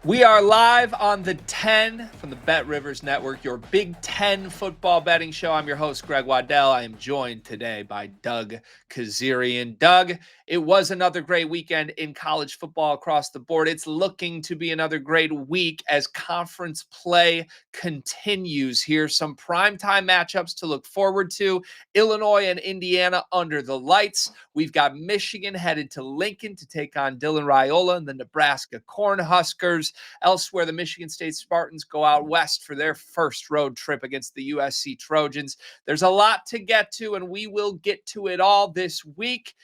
We are live on the 10 from the Bet Rivers Network, your Big Ten football betting show. I'm your host, Greg Waddell. I am joined today by Doug Kezirian. Doug, it was another great weekend in college football across the board. It's looking to be another great week as conference play continues here. Some primetime matchups to look forward to. Illinois and Indiana under the lights. We've got Michigan headed to Lincoln to take on Dylan Raiola and the Nebraska Cornhuskers. Elsewhere, the Michigan State Spartans go out west for their first road trip against the USC Trojans. There's a lot to get to, and we will get to it all this week.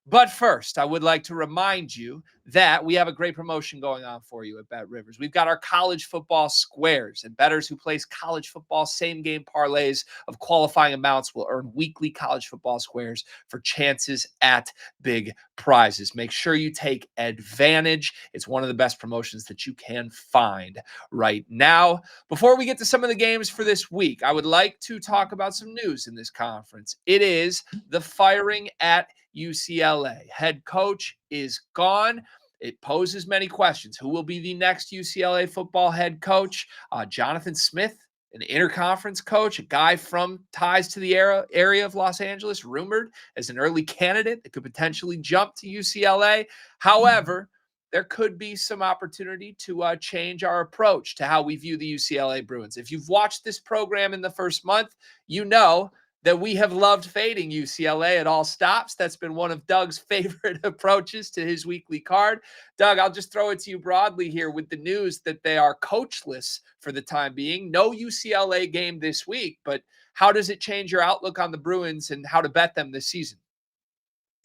But first, I would like to remind you that we have a great promotion going on for you at Bet Rivers. We've got our college football squares, and bettors who place college football same-game parlays of qualifying amounts will earn weekly college football squares for chances at big prizes. Make sure you take advantage. It's one of the best promotions that you can find right now. Before we get to some of the games for this week, I would like to talk about some news in this conference. It is the firing at UCLA. Head coach is gone. It poses many questions. Who will be the next UCLA football head coach? Jonathan Smith, an interconference coach, a guy from ties to the area of Los Angeles, rumored as an early candidate that could potentially jump to UCLA. However, there could be some opportunity to change our approach to how we view the UCLA Bruins. If you've watched this program in the first month, you know that we have loved fading UCLA at all stops. That's been one of Doug's favorite approaches to his weekly card. Doug, I'll just throw it to you broadly here with the news that they are coachless for the time being. No UCLA game this week, but how does it change your outlook on the Bruins and how to bet them this season?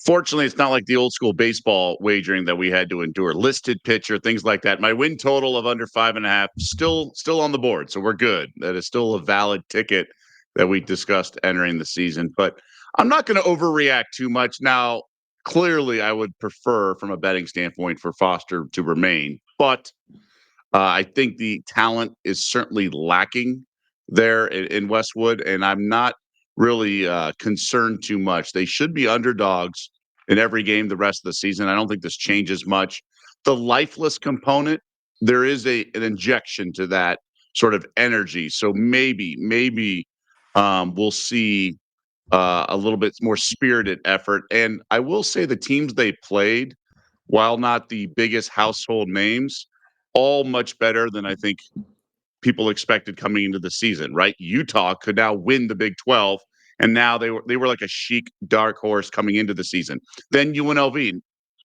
Fortunately, it's not like the old school baseball wagering that we had to endure. Listed pitcher, things like that. My win total of under 5.5 still on the board, so we're good. That is still a valid ticket that we discussed entering the season. But I'm not going to overreact too much. Now, clearly, I would prefer, from a betting standpoint, for Foster to remain. But I think the talent is certainly lacking there in Westwood, and I'm not really concerned too much. They should be underdogs in every game the rest of the season. I don't think this changes much. The lifeless component, there is an injection to that sort of energy. So maybe we'll see a little bit more spirited effort. And I will say the teams they played, while not the biggest household names, all much better than I think people expected coming into the season, right? Utah could now win the Big 12, and now they were like a chic dark horse coming into the season. Then UNLV,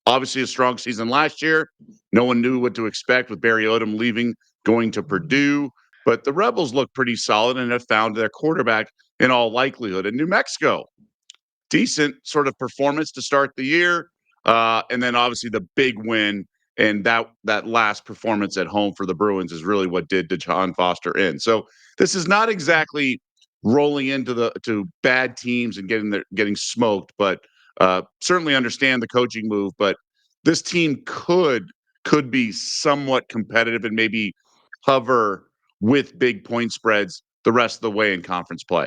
obviously a strong season last year. No one knew what to expect with Barry Odom leaving, going to Purdue. But the Rebels look pretty solid and have found their quarterback in all likelihood. And New Mexico, decent sort of performance to start the year. And then obviously the big win and that last performance at home for the Bruins is really what did DeShaun Foster in. So this is not exactly rolling into to bad teams and getting smoked, but certainly understand the coaching move. But this team could be somewhat competitive and maybe hover with big point spreads the rest of the way in conference play.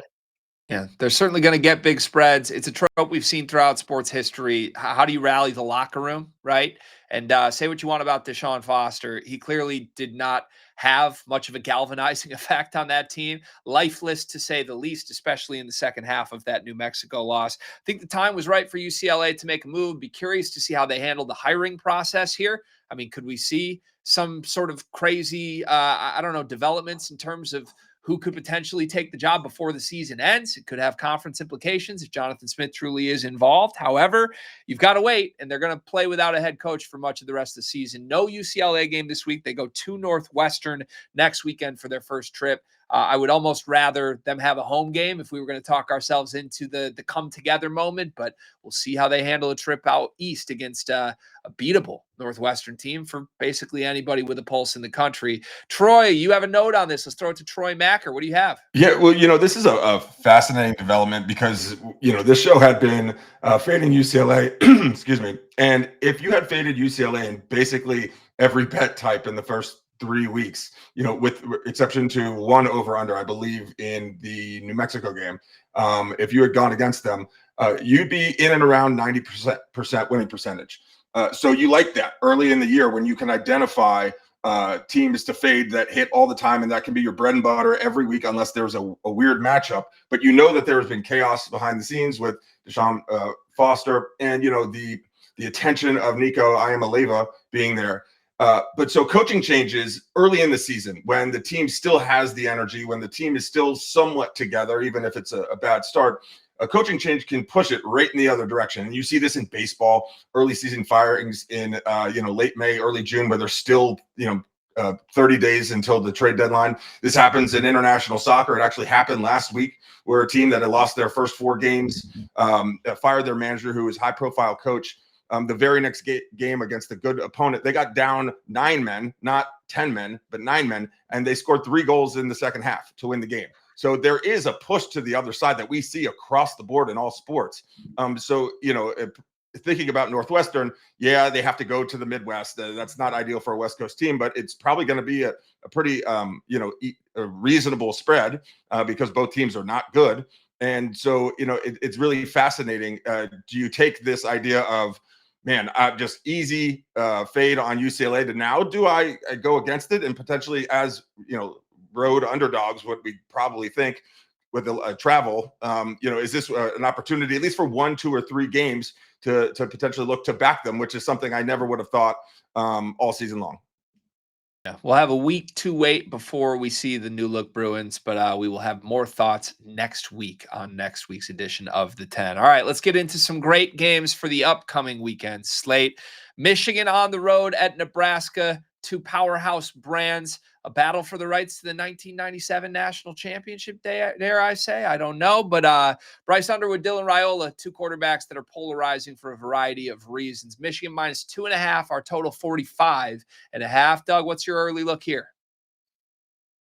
Yeah, they're certainly going to get big spreads. It's a trope we've seen throughout sports history. How do you rally the locker room, right? And say what you want about DeShaun Foster. He clearly did not have much of a galvanizing effect on that team. Lifeless, to say the least, especially in the second half of that New Mexico loss. I think the time was right for UCLA to make a move. Be curious to see how they handle the hiring process here. I mean, could we see some sort of crazy, I don't know, developments in terms of who could potentially take the job before the season ends? It could have conference implications if Jonathan Smith truly is involved. However, you've got to wait, and they're going to play without a head coach for much of the rest of the season. No UCLA game this week. They go to Northwestern next weekend for their first trip. I would almost rather them have a home game if we were going to talk ourselves into the come together moment, but we'll see how they handle a trip out east against a beatable Northwestern team for basically anybody with a pulse in the country. Troy, you have a note on this. Let's throw it to Troy Machir. What do you have? Yeah, well, this is a fascinating development because, this show had been fading UCLA, excuse me. And if you had faded UCLA in basically every bet type in the first 3 weeks, with exception to one over under, I believe, in the New Mexico game, if you had gone against them, you'd be in and around 90% winning percentage. So you like that early in the year when you can identify teams to fade that hit all the time, and that can be your bread and butter every week unless there's a weird matchup. But you know that there has been chaos behind the scenes with DeShaun Foster and, you know, the attention of Nico Iamaleava being there. But so coaching changes early in the season when the team still has the energy, when the team is still somewhat together, even if it's a bad start, a coaching change can push it right in the other direction. And you see this in baseball, early season firings in, late May, early June, where there's still, 30 days until the trade deadline. This happens in international soccer. It actually happened last week where a team that had lost their first 4 games fired their manager, who was a high-profile coach. The very next game against a good opponent, they got down 9 men, not 10 men, but 9 men, and they scored 3 goals in the second half to win the game. So there is a push to the other side that we see across the board in all sports. Thinking about Northwestern, yeah, they have to go to the Midwest. That's not ideal for a West Coast team, but it's probably going to be a pretty, a reasonable spread because both teams are not good. And so, it's really fascinating. Do you take this idea of, man, just easy fade on UCLA to now? Do I go against it and potentially, as road underdogs, what we probably think with the travel, is this an opportunity, at least for 1, 2, or 3 games, to potentially look to back them, which is something I never would have thought all season long. Yeah, we'll have a week to wait before we see the new look Bruins, but we will have more thoughts next week on next week's edition of the 10. All right, let's get into some great games for the upcoming weekend slate. Michigan on the road at Nebraska, 2 powerhouse brands, a battle for the rights to the 1997 national championship, dare I say? I don't know, but Bryce Underwood, Dylan Raiola, 2 quarterbacks that are polarizing for a variety of reasons. Michigan minus 2.5, our total 45.5. Doug, what's your early look here?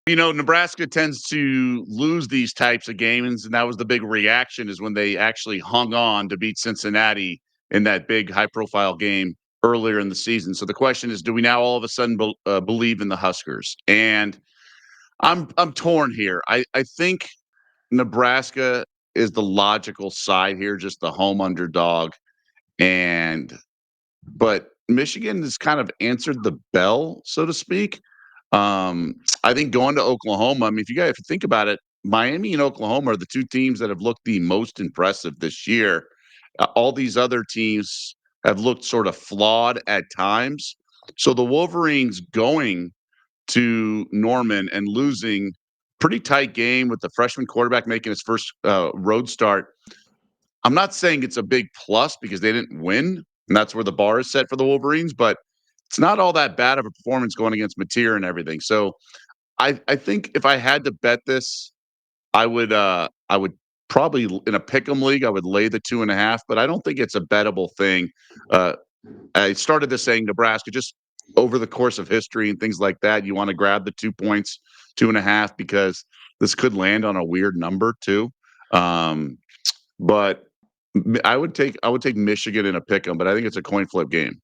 Nebraska tends to lose these types of games, and that was the big reaction, is when they actually hung on to beat Cincinnati in that big high-profile game earlier in the season. So the question is, do we now all of a sudden believe in the Huskers? And I'm torn here. I think Nebraska is the logical side here, just the home underdog. But Michigan has kind of answered the bell, so to speak. I think going to Oklahoma, I mean, if you guys think about it, Miami and Oklahoma are the 2 teams that have looked the most impressive this year. All these other teams have looked sort of flawed at times. So the Wolverines going to Norman and losing, pretty tight game with the freshman quarterback making his first road start. I'm not saying it's a big plus because they didn't win, and that's where the bar is set for the Wolverines, but it's not all that bad of a performance going against Machir and everything. So I think if I had to bet this, I would probably, in a pick'em league, I would lay the 2.5, but I don't think it's a bettable thing. I started this saying Nebraska, just over the course of history and things like that, you want to grab the 2 points, 2.5, because this could land on a weird number too. But I would take Michigan in a pick'em, but I think it's a coin flip game.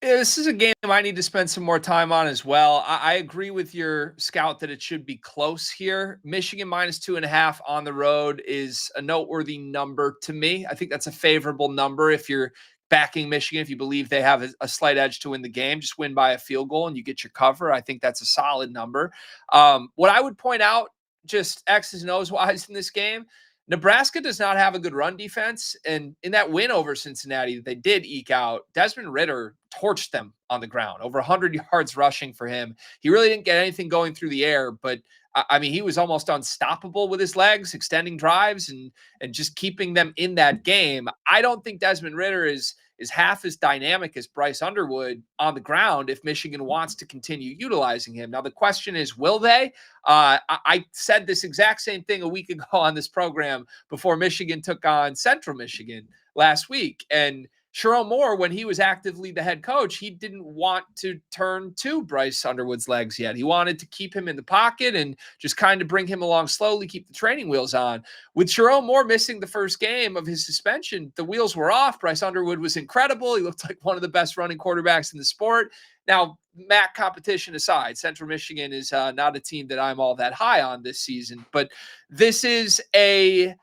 Yeah, this is a game I need to spend some more time on as well. I agree with your scout that it should be close here. Michigan minus 2.5 on the road is a noteworthy number to me. I think that's a favorable number if you're backing Michigan, if you believe they have a slight edge to win the game. Just win by a field goal and you get your cover. I think that's a solid number. What I would point out, just X's and O's wise in this game, Nebraska does not have a good run defense. And in that win over Cincinnati that they did eke out, Desmond Ridder torched them on the ground, over 100 yards rushing for him. He really didn't get anything going through the air, but I mean, he was almost unstoppable with his legs, extending drives and just keeping them in that game. I don't think Desmond Ridder is half as dynamic as Bryce Underwood on the ground if Michigan wants to continue utilizing him. Now, the question is, will they? I said this exact same thing a week ago on this program before Michigan took on Central Michigan last week. And Sherrone Moore, when he was actively the head coach, he didn't want to turn to Bryce Underwood's legs yet. He wanted to keep him in the pocket and just kind of bring him along slowly, keep the training wheels on. With Sherrone Moore missing the first game of his suspension, the wheels were off. Bryce Underwood was incredible. He looked like one of the best running quarterbacks in the sport. Now, MAC competition aside, Central Michigan is not a team that I'm all that high on this season, but this is a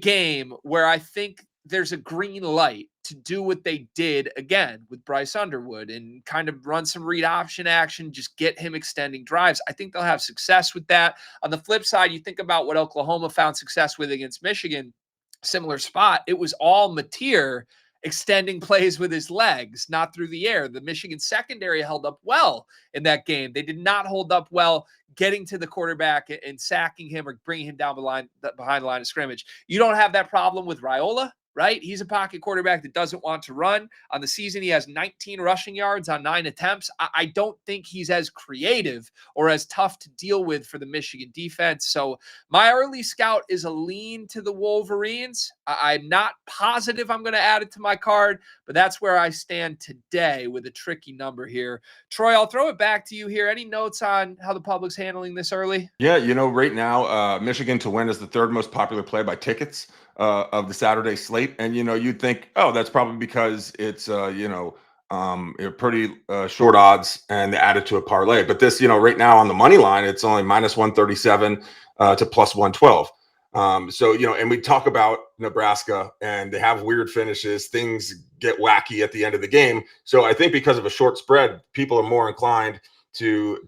game where I think there's a green light to do what they did again with Bryce Underwood and kind of run some read option action, just get him extending drives. I think they'll have success with that. On the flip side, you think about what Oklahoma found success with against Michigan, similar spot. It was all Machir extending plays with his legs, not through the air. The Michigan secondary held up well in that game. They did not hold up well getting to the quarterback and sacking him or bringing him down behind the line of scrimmage. You don't have that problem with Raiola, right? He's a pocket quarterback that doesn't want to run. On the season, he has 19 rushing yards on 9 attempts. I don't think he's as creative or as tough to deal with for the Michigan defense. So my early scout is a lean to the Wolverines. I'm not positive I'm going to add it to my card, but that's where I stand today with a tricky number here. Troy, I'll throw it back to you here. Any notes on how the public's handling this early? Yeah, right now, Michigan to win is the third most popular play by tickets of the Saturday slate. And, you'd think, oh, that's probably because it's, pretty short odds and they add it to a parlay. But this, right now on the money line, it's only minus 137 to plus 112. And we talk about Nebraska and they have weird finishes. Things get wacky at the end of the game. So I think because of a short spread, people are more inclined to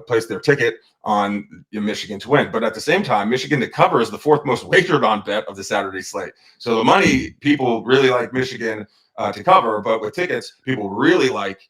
place their ticket on Michigan to win. But at the same time, Michigan to cover is the fourth most wagered on bet of the Saturday slate. So the money, people really like Michigan to cover, but with tickets, people really like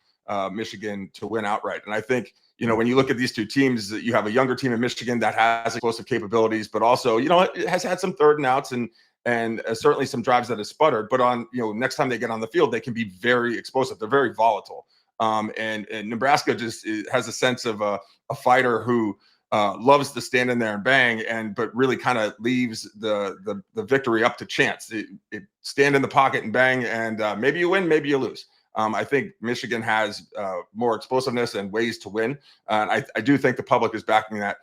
Michigan to win outright. And I think, when you look at these two teams, you have a younger team in Michigan that has explosive capabilities, but also, it has had some third and outs and certainly some drives that have sputtered. But on, next time they get on the field, they can be very explosive. They're very volatile. And Nebraska just has a sense of a fighter who loves to stand in there and bang, but really kind of leaves the victory up to chance. It stand in the pocket and bang, and maybe you win, maybe you lose. I think Michigan has more explosiveness and ways to win. And I do think the public is backing that.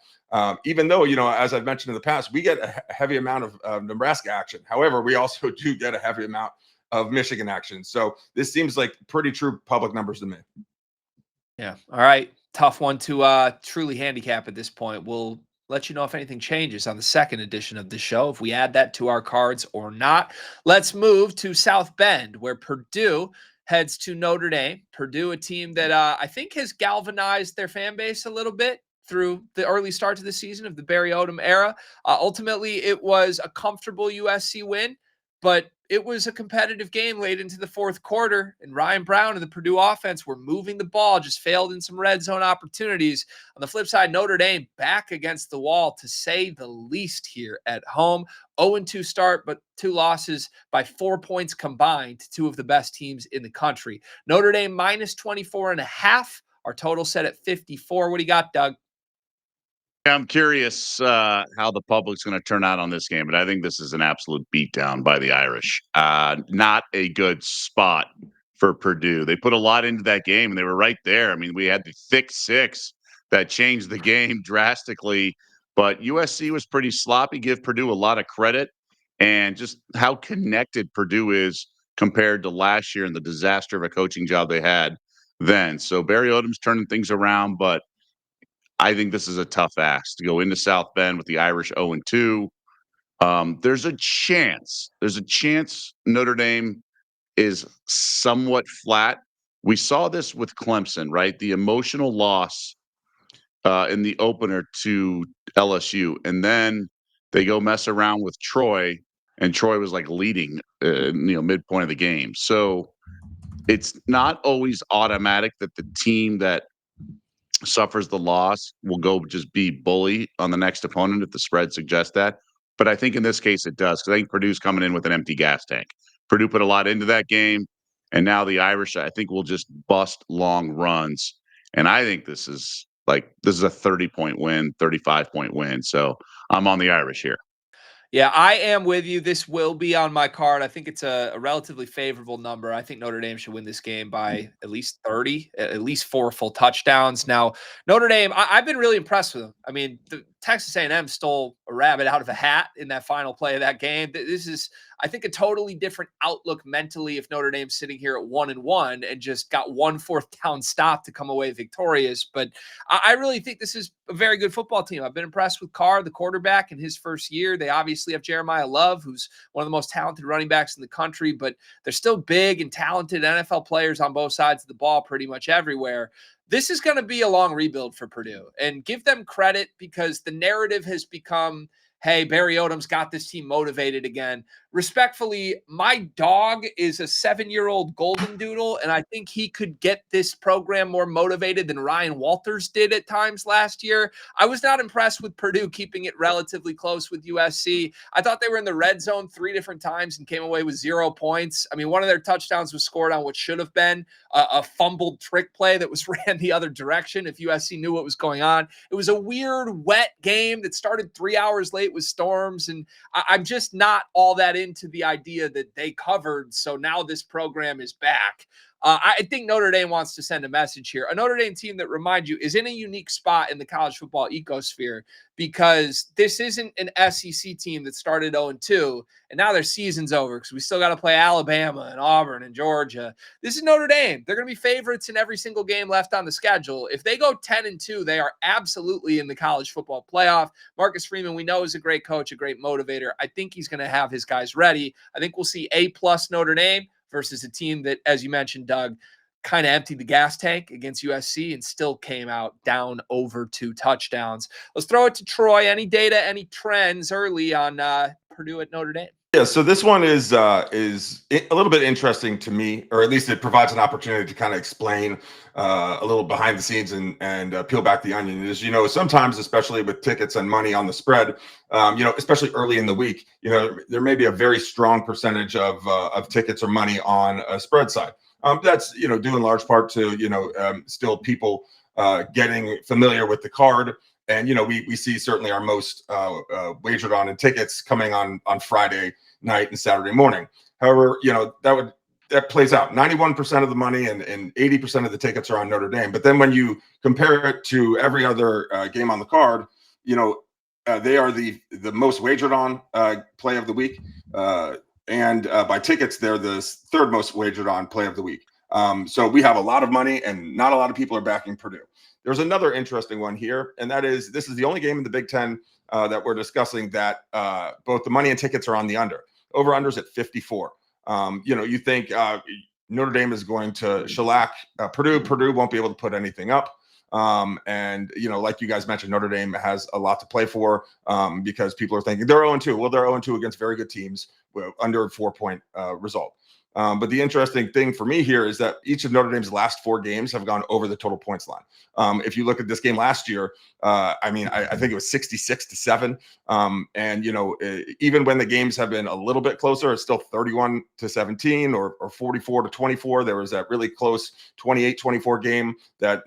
Even though, as I've mentioned in the past, we get a heavy amount of Nebraska action. However, we also do get a heavy amount of Michigan action. So this seems like pretty true public numbers to me. Yeah. All right. Tough one to truly handicap at this point. We'll let you know if anything changes on the second edition of the show, if we add that to our cards or not. Let's move to South Bend, where Purdue heads to Notre Dame. Purdue, a team that I think has galvanized their fan base a little bit through the early start to the season of the Barry Odom era. Ultimately, it was a comfortable USC win, but it was a competitive game late into the fourth quarter, and Ryan Brown and the Purdue offense were moving the ball, just failed in some red zone opportunities. On the flip side, Notre Dame back against the wall, to say the least, here at home. 0-2 start, but 2 losses by 4 points combined to two of the best teams in the country. Notre Dame minus 24.5. Our total set at 54. What do you got, Doug? I'm curious how the public's going to turn out on this game, but I think this is an absolute beatdown by the Irish. Not a good spot for Purdue. They put a lot into that game, and they were right there. I mean, we had the thick six that changed the game drastically, but USC was pretty sloppy. Give Purdue a lot of credit, and just how connected Purdue is compared to last year and the disaster of a coaching job they had then. So Barry Odom's turning things around, but I think this is a tough ask to go into South Bend with the Irish 0-2. There's a chance Notre Dame is somewhat flat. We saw this with Clemson, right? The emotional loss in the opener to LSU, and then they go mess around with Troy, and Troy was like leading, midpoint of the game. So it's not always automatic that the team that suffers the loss will go just be bully on the next opponent if the spread suggests that. But I think in this case it does, because I think Purdue's coming in with an empty gas tank. Purdue put a lot into that game, and now the Irish, I think, will just bust long runs. And I think this is a 30-point win, 35-point win. So I'm on the Irish here. Yeah, I am with you. This will be on my card. I think it's a relatively favorable number. I think Notre Dame should win this game by at least 30, at least 4 full touchdowns. Now, Notre Dame, I've been really impressed with them. I mean, Texas A&M stole a rabbit out of a hat in that final play of that game. This is, I think, a totally different outlook mentally if Notre Dame's sitting here at 1-1 and just got one fourth down stop to come away victorious. But I really think this is a very good football team. I've been impressed with Carr, the quarterback, in his first year. They obviously have Jeremiah Love, who's one of the most talented running backs in the country, but they're still big and talented NFL players on both sides of the ball pretty much everywhere. This is going to be a long rebuild for Purdue, and give them credit because the narrative has become, hey, Barry Odom's got this team motivated again. Respectfully, my dog is a 7-year-old golden doodle, and I think he could get this program more motivated than Ryan Walters did at times last year. I was not impressed with Purdue keeping it relatively close with USC. I thought they were in the red zone 3 different times and came away with 0 points. I mean, one of their touchdowns was scored on what should have been a fumbled trick play that was ran the other direction if USC knew what was going on. It was a weird, wet game that started 3 hours late with storms, and I'm just not all that into the idea that they covered, so now this program is back. I think Notre Dame wants to send a message here. A Notre Dame team that, remind you, is in a unique spot in the college football ecosphere because this isn't an SEC team that started 0-2, and now their season's over because we still got to play Alabama and Auburn and Georgia. This is Notre Dame. They're going to be favorites in every single game left on the schedule. If they go 10-2, they are absolutely in the college football playoff. Marcus Freeman, we know, is a great coach, a great motivator. I think he's going to have his guys ready. I think we'll see A+ Notre Dame versus a team that, as you mentioned, Doug, kind of emptied the gas tank against USC and still came out down over 2 touchdowns. Let's throw it to Troy. Any data, any trends early on Purdue at Notre Dame? Yeah, so this one is a little bit interesting to me, or at least it provides an opportunity to kind of explain a little behind the scenes and peel back the onion. As you know, sometimes, especially with tickets and money on the spread, especially early in the week, there may be a very strong percentage of tickets or money on a spread side. That's due in large part to still people getting familiar with the card. And, we see certainly our most wagered on in tickets coming on Friday night and Saturday morning. However, that plays out. 91% of the money and 80% of the tickets are on Notre Dame. But then when you compare it to every other game on the card, they are the most wagered on play of the week. And by tickets, they're the third most wagered on play of the week. So we have a lot of money and not a lot of people are backing Purdue. There's another interesting one here, and that is this is the only game in the Big Ten that we're discussing that both the money and tickets are on the under. Over-under's at 54. You think Notre Dame is going to shellac Purdue. Purdue won't be able to put anything up. And like you guys mentioned, Notre Dame has a lot to play for because people are thinking they're 0-2. Well, they're 0-2 against very good teams under a 4-point result. But the interesting thing for me here is that each of Notre Dame's last 4 games have gone over the total points line. If you look at this game last year, I think it was 66-7. And, even when the games have been a little bit closer, it's still 31-17 or 44-24. There was that really close 28-24 game that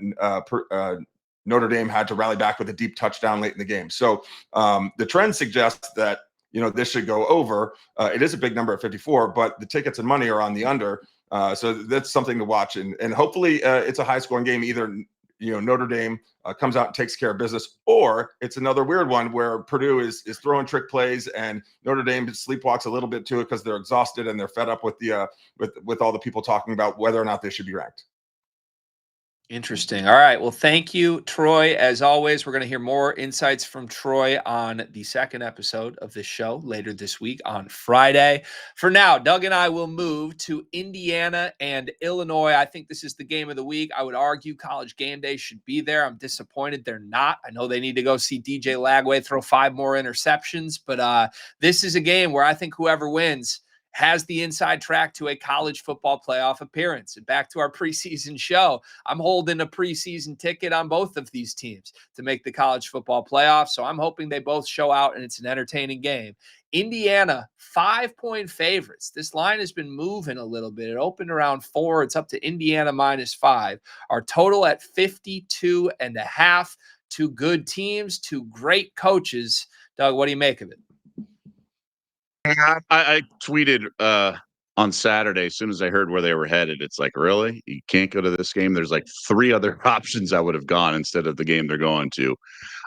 Notre Dame had to rally back with a deep touchdown late in the game. So the trend suggests that this should go over. It is a big number at 54, but the tickets and money are on the under. So that's something to watch. And hopefully it's a high scoring game. Either, Notre Dame comes out and takes care of business, or it's another weird one where Purdue is throwing trick plays and Notre Dame sleepwalks a little bit to it because they're exhausted and they're fed up with the with all the people talking about whether or not they should be ranked. Interesting. All right. Well, thank you, Troy. As always, we're going to hear more insights from Troy on the second episode of this show later this week on Friday. For now, Doug and I will move to Indiana and Illinois. I think this is the game of the week. I would argue College Game Day should be there. I'm disappointed they're not. I know they need to go see DJ Lagway throw 5 more interceptions, but this is a game where I think whoever wins has the inside track to a college football playoff appearance. And back to our preseason show, I'm holding a preseason ticket on both of these teams to make the college football playoff. So I'm hoping they both show out and it's an entertaining game. Indiana, 5-point favorites. This line has been moving a little bit. It opened around 4. It's up to Indiana -5. Our total at 52.5. 2 good teams, 2 great coaches. Doug, what do you make of it? I tweeted on Saturday as soon as I heard where they were headed. It's like, really? You can't go to this game? There's like 3 other options I would have gone instead of the game they're going to.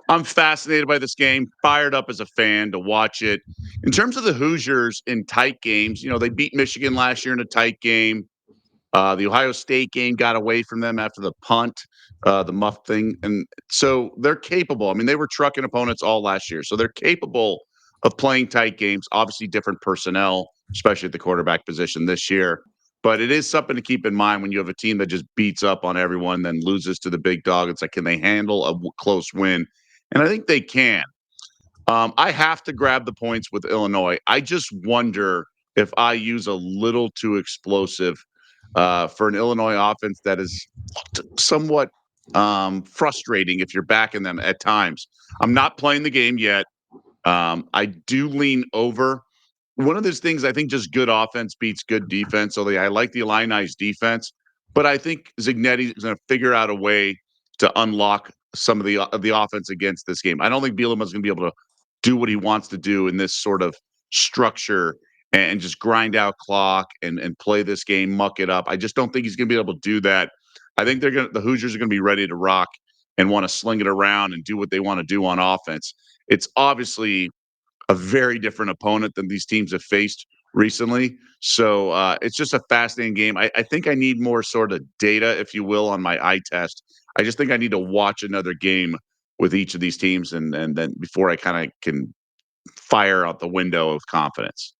I'm fascinated by this game, fired up as a fan to watch it. In terms of the Hoosiers in tight games, they beat Michigan last year in a tight game. The Ohio State game got away from them after the punt, the muff thing. And so they're capable. I mean, they were trucking opponents all last year. So they're capable of playing tight games, obviously different personnel, especially at the quarterback position this year. But it is something to keep in mind when you have a team that just beats up on everyone, then loses to the big dog. It's like, can they handle a close win? And I think they can. I have to grab the points with Illinois. I just wonder if I use a little too explosive for an Illinois offense that is somewhat frustrating if you're backing them at times. I'm not playing the game yet. I do lean over. One of those things, I think just good offense beats good defense. So I like the Illini's defense, but I think Zignetti is going to figure out a way to unlock some of the offense against this game. I don't think Bielema's going to be able to do what he wants to do in this sort of structure and just grind out clock and play this game, muck it up. I just don't think he's going to be able to do that. I think the Hoosiers are going to be ready to rock and want to sling it around and do what they want to do on offense. It's obviously a very different opponent than these teams have faced recently. So it's just a fascinating game. I think I need more sort of data, if you will, on my eye test. I just think I need to watch another game with each of these teams and then before I kind of can fire out the window of confidence.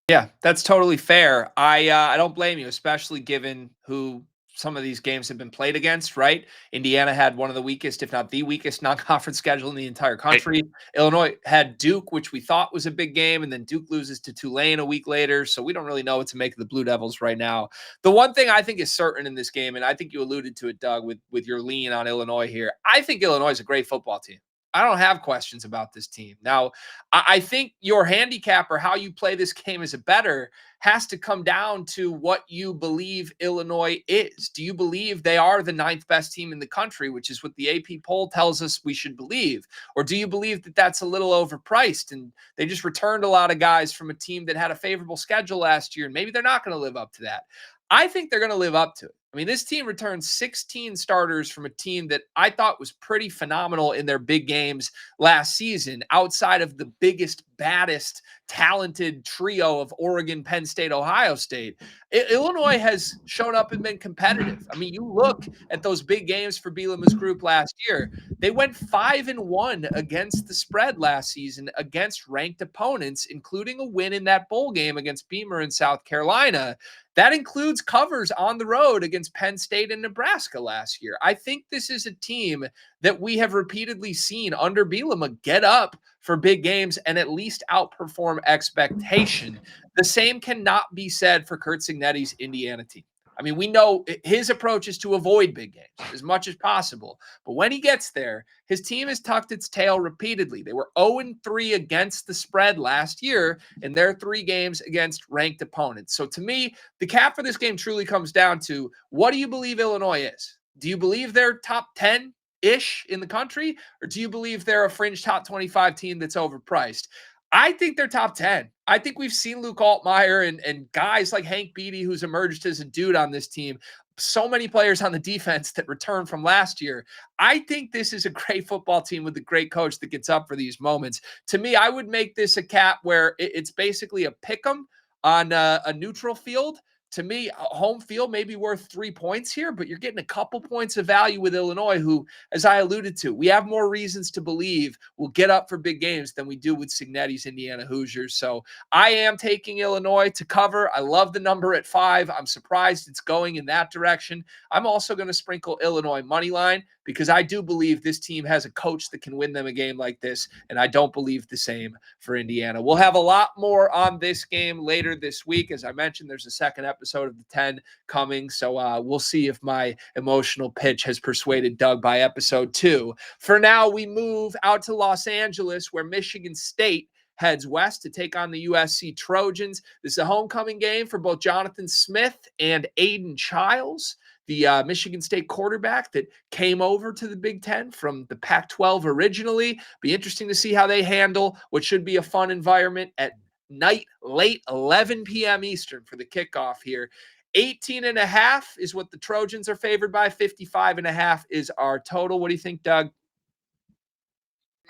Yeah, that's totally fair. I don't blame you, especially given who some of these games have been played against, right? Indiana had one of the weakest, if not the weakest, non-conference schedule in the entire country. Illinois had Duke, which we thought was a big game, and then Duke loses to Tulane a week later, so we don't really know what to make of the Blue Devils right now. The one thing I think is certain in this game, and I think you alluded to it, Doug, with your lean on Illinois here, I think Illinois is a great football team. I don't have questions about this team. Now, I think your handicap or how you play this game as a better has to come down to what you believe Illinois is. Do you believe they are the ninth best team in the country, which is what the AP poll tells us we should believe? Or do you believe that that's a little overpriced and they just returned a lot of guys from a team that had a favorable schedule last year and maybe they're not going to live up to that? I think they're going to live up to it. I mean, this team returned 16 starters from a team that I thought was pretty phenomenal in their big games last season, outside of the biggest, baddest, talented trio of Oregon, Penn State, Ohio State. Illinois has shown up and been competitive. I mean, you look at those big games for Bielema's group last year. They went 5-1 against the spread last season against ranked opponents, including a win in that bowl game against Beamer in South Carolina. That includes covers on the road against Penn State and Nebraska last year. I think this is a team that we have repeatedly seen under Bielema get up for big games and at least outperform expectation. The same cannot be said for Curt Cignetti's Indiana team. I mean, we know his approach is to avoid big games as much as possible. But when he gets there, his team has tucked its tail repeatedly. They were 0-3 against the spread last year in their 3 games against ranked opponents. So to me, the cap for this game truly comes down to, what do you believe Illinois is? Do you believe they're top 10-ish in the country? Or do you believe they're a fringe top 25 team that's overpriced? I think they're top 10. I think we've seen Luke Altmaier and guys like Hank Beatty, who's emerged as a dude on this team. So many players on the defense that returned from last year. I think this is a great football team with a great coach that gets up for these moments. To me, I would make this a cap where it's basically a pick 'em on a neutral field. To me, home field may be worth 3 points here, but you're getting a couple points of value with Illinois, who, as I alluded to, we have more reasons to believe will get up for big games than we do with Cignetti's Indiana Hoosiers. So I am taking Illinois to cover. I love the number at 5. I'm surprised it's going in that direction. I'm also going to sprinkle Illinois money line because I do believe this team has a coach that can win them a game like this, and I don't believe the same for Indiana. We'll have a lot more on this game later this week. As I mentioned, there's a second episode of the 10 coming, so we'll see if my emotional pitch has persuaded Doug by episode 2. For now, we move out to Los Angeles, where Michigan State heads west to take on the USC Trojans. This is a homecoming game for both Jonathan Smith and Aiden Childs, the Michigan State quarterback that came over to the Big Ten from the Pac-12 originally. Be interesting to see how they handle what should be a fun environment at night, late 11 p.m. Eastern for the kickoff here. 18.5 is what the Trojans are favored by. 55.5 is our total. What do you think, Doug?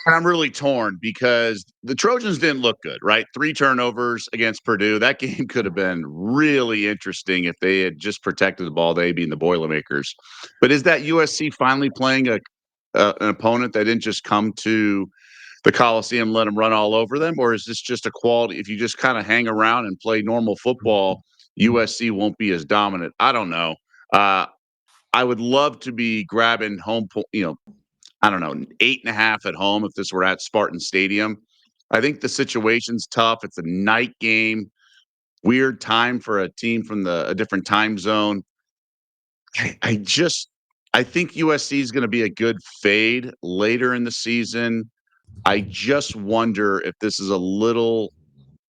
And I'm really torn because the Trojans didn't look good, right? 3 turnovers against Purdue. That game could have been really interesting if they had just protected the ball, they being the Boilermakers. But is that USC finally playing an opponent that didn't just come to the Coliseum, let them run all over them? Or is this just a quality? If you just kind of hang around and play normal football, USC won't be as dominant. I don't know. Uh, I would love to be grabbing home, I don't know, 8.5 at home if this were at Spartan Stadium. I think the situation's tough. It's a night game, weird time for a team from a different time zone. I think USC is going to be a good fade later in the season. I just wonder if this is a little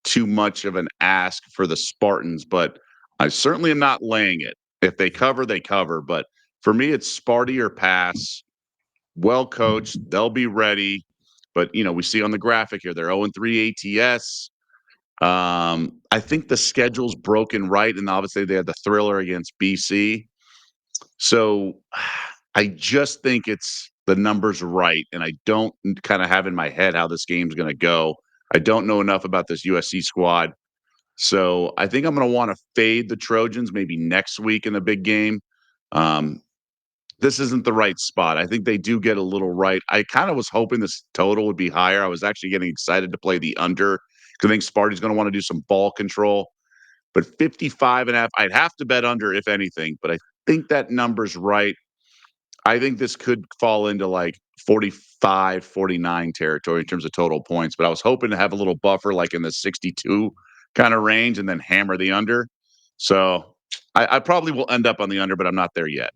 too much of an ask for the Spartans, but I certainly am not laying it. If they cover, they cover. But for me, it's Sparty or pass. Well coached, they'll be ready. But we see on the graphic here, they're 0-3 ATS. I think the schedule's broken right, and obviously they had the thriller against BC. So I just think it's the numbers right, and I don't kind of have in my head how this game's going to go. I don't know enough about this USC squad. So I think I'm going to want to fade the Trojans maybe next week in a big game. Um, this isn't the right spot. I think they do get a little right. I kind of was hoping this total would be higher. I was actually getting excited to play the under because I think Sparty's going to want to do some ball control. But 55.5, I'd have to bet under if anything, but I think that number's right. I think this could fall into like 45, 49 territory in terms of total points, but I was hoping to have a little buffer like in the 62 kind of range and then hammer the under. So I probably will end up on the under, but I'm not there yet.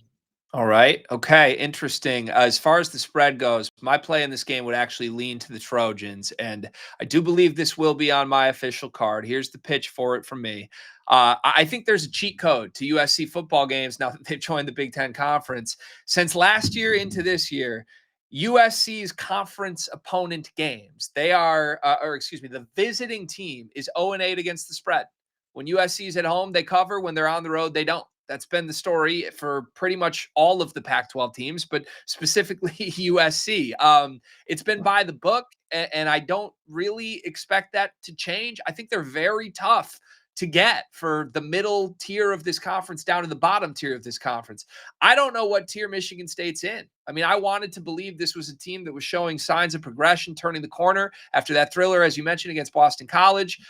All right. Okay. Interesting. As far as the spread goes, my play in this game would actually lean to the Trojans. And I do believe this will be on my official card. Here's the pitch for it from me. I think there's a cheat code to USC football games now that they've joined the Big Ten Conference. Since last year into this year, USC's conference opponent games, they are, the visiting team is 0-8 against the spread. When USC is at home, they cover. When they're on the road, they don't. That's been the story for pretty much all of the Pac-12 teams, but specifically USC. It's been by the book, and I don't really expect that to change. I think they're very tough to get for the middle tier of this conference down to the bottom tier of this conference. I don't know what tier Michigan State's in. I mean, I wanted to believe this was a team that was showing signs of progression, turning the corner after that thriller, as you mentioned, against Boston College.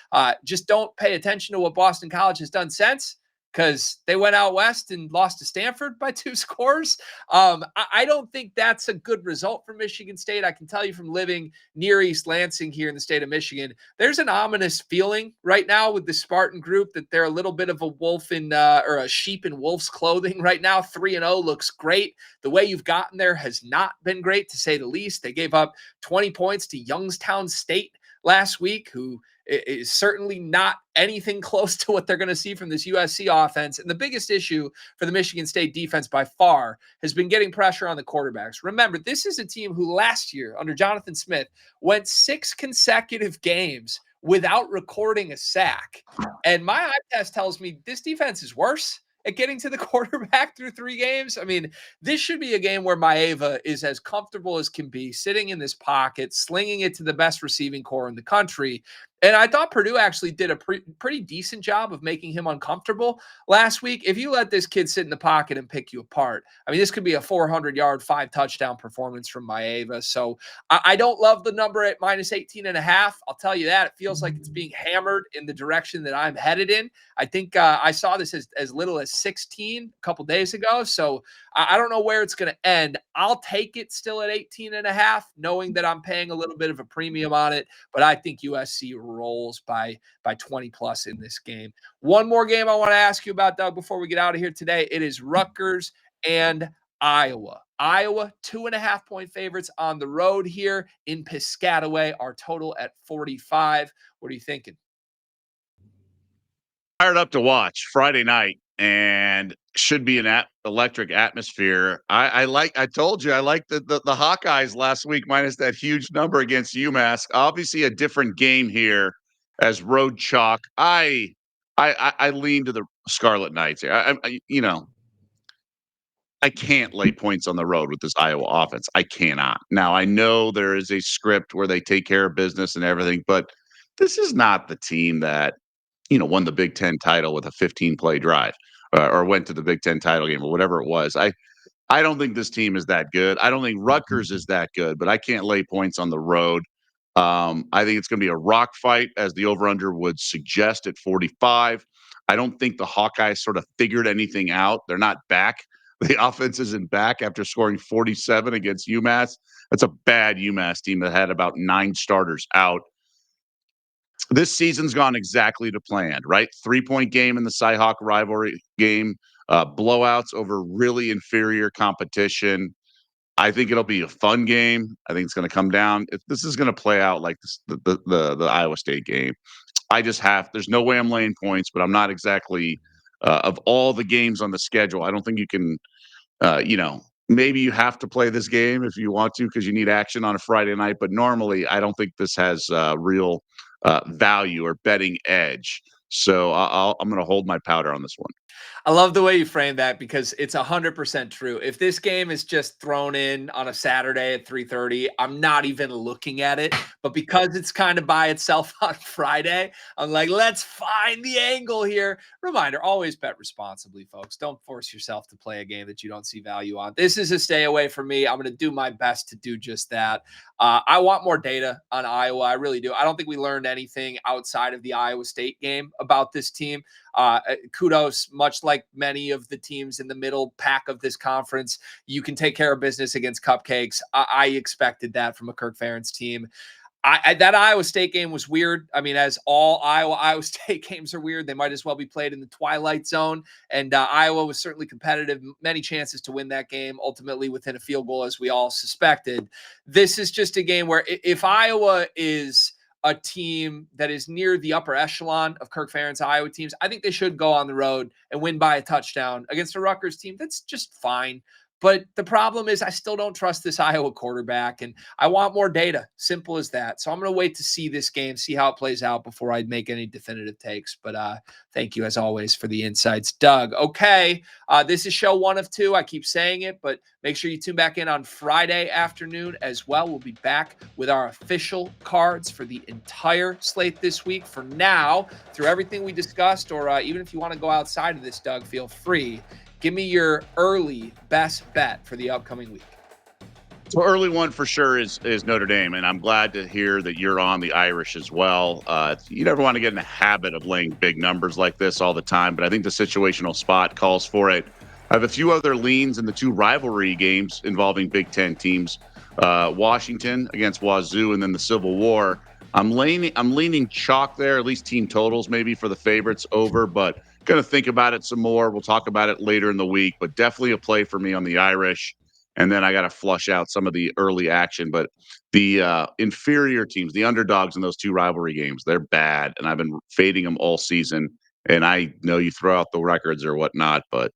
Just don't pay attention to what Boston College has done since, because they went out west and lost to Stanford by 2 scores. I don't think that's a good result for Michigan State. I can tell you from living near East Lansing here in the state of Michigan, there's an ominous feeling right now with the Spartan group that they're a little bit of a wolf in or a sheep in wolf's clothing right now. 3-0 looks great. The way you've gotten there has not been great, to say the least. They gave up 20 points to Youngstown State last week, who is certainly not anything close to what they're going to see from this USC offense. And the biggest issue for the Michigan State defense by far has been getting pressure on the quarterbacks. Remember, this is a team who last year under Jonathan Smith went 6 consecutive games without recording a sack. And my eye test tells me this defense is worse at getting to the quarterback through 3 games. I mean, this should be a game where Maeva is as comfortable as can be, sitting in this pocket, slinging it to the best receiving core in the country. And I thought Purdue actually did a pretty decent job of making him uncomfortable last week. If you let this kid sit in the pocket and pick you apart, I mean, this could be a 400-yard, 5-touchdown performance from Maeva. So I don't love the number at minus 18.5. I'll tell you that. It feels like it's being hammered in the direction that I'm headed in. I think I saw this as little as 16 a couple days ago. So I don't know where it's going to end. I'll take it still at 18.5, knowing that I'm paying a little bit of a premium on it. But I think USC rolls by 20 plus in this game. One more game I want to ask you about, Doug, before we get out of here today. It is Rutgers and Iowa. Iowa, 2.5-point favorites on the road here in Piscataway. Our total at 45. What are you thinking? Fired up to watch Friday night, and should be an electric atmosphere. I told you I like the Hawkeyes last week minus that huge number against UMass. Obviously a different game here as road chalk. I lean to the Scarlet Knights here. I can't lay points on the road with this Iowa offense. I cannot. Now, I know there is a script where they take care of business and everything, but this is not the team that, won the Big Ten title with a 15-play drive or went to the Big Ten title game or whatever it was. I don't think this team is that good. I don't think Rutgers is that good, but I can't lay points on the road. I think it's going to be a rock fight, as the over/under would suggest, at 45. I don't think the Hawkeyes sort of figured anything out. They're not back. The offense isn't back after scoring 47 against UMass. That's a bad UMass team that had about 9 starters out. This season's gone exactly to plan, right? 3-point game in the Cy-Hawk rivalry game, blowouts over really inferior competition. I think it'll be a fun game. I think it's going to come down. If this is going to play out like this, the Iowa State game, there's no way I'm laying points, but I'm not exactly of all the games on the schedule. I don't think you can, maybe you have to play this game if you want to because you need action on a Friday night. But normally, I don't think this has real value or betting edge. So I'm going to hold my powder on this one. I love the way you frame that because it's 100% true. If this game is just thrown in on a Saturday at 3:30, I'm not even looking at it. But because it's kind of by itself on Friday, I'm like, let's find the angle here. Reminder, always bet responsibly, folks. Don't force yourself to play a game that you don't see value on. This is a stay away for me. I'm going to do my best to do just that. I want more data on Iowa. I really do. I don't think we learned anything outside of the Iowa State game about this team. Kudos, much like many of the teams in the middle pack of this conference, you can take care of business against cupcakes. I expected that from a Kirk Ferentz team. That Iowa State game was weird. I mean, as all Iowa State games are weird, they might as well be played in the twilight zone. And Iowa was certainly competitive, many chances to win that game, ultimately within a field goal, as we all suspected. This is just a game where if Iowa is a team that is near the upper echelon of Kirk Ferentz Iowa teams, I think they should go on the road and win by a touchdown against a Rutgers team that's just fine. But the problem is I still don't trust this Iowa quarterback, and I want more data. Simple as that. So I'm going to wait to see this game, see how it plays out before I make any definitive takes. But thank you, as always, for the insights, Doug. Okay, this is show 1 of 2. I keep saying it, but make sure you tune back in on Friday afternoon as well. We'll be back with our official cards for the entire slate this week. For now, through everything we discussed, or even if you want to go outside of this, Doug, feel free. Give me your early best bet for the upcoming week. So early one for sure is Notre Dame, and I'm glad to hear that you're on the Irish as well. You never want to get in the habit of laying big numbers like this all the time, but I think the situational spot calls for it. I have a few other leans in the 2 rivalry games involving Big Ten teams, Washington against Wazoo, and then the Civil War. I'm leaning chalk there, at least team totals maybe for the favorites over, but going to think about it some more. We'll talk about it later in the week, but definitely a play for me on the Irish. And then I got to flush out some of the early action. But the inferior teams, the underdogs in those 2 rivalry games, they're bad. And I've been fading them all season. And I know you throw out the records or whatnot, but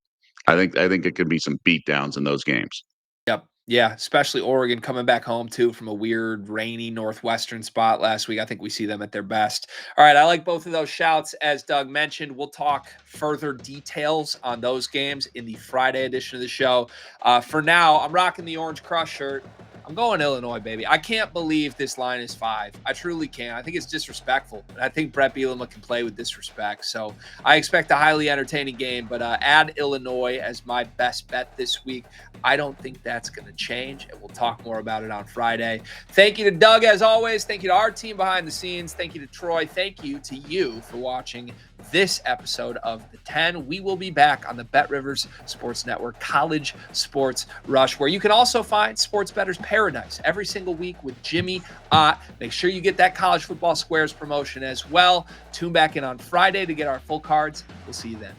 I think it could be some beatdowns in those games. Yep. Yeah, especially Oregon coming back home, too, from a weird, rainy northwestern spot last week. I think we see them at their best. All right, I like both of those shouts. As Doug mentioned, we'll talk further details on those games in the Friday edition of the show. For now, I'm rocking the Orange Crush shirt. I'm going Illinois, baby. I can't believe this line is 5. I truly can't. I think it's disrespectful. And I think Brett Bielema can play with disrespect. So I expect a highly entertaining game, but add Illinois as my best bet this week. I don't think that's going to change, and we'll talk more about it on Friday. Thank you to Doug, as always. Thank you to our team behind the scenes. Thank you to Troy. Thank you to you for watching this episode of The 10. We will be back on the Bet Rivers Sports Network College Sports Rush, where you can also find Sports Better's Paradise every single week with Jimmy Ott. Make sure you get that College Football Squares promotion as well. Tune back in on Friday to get our full cards. We'll see you then.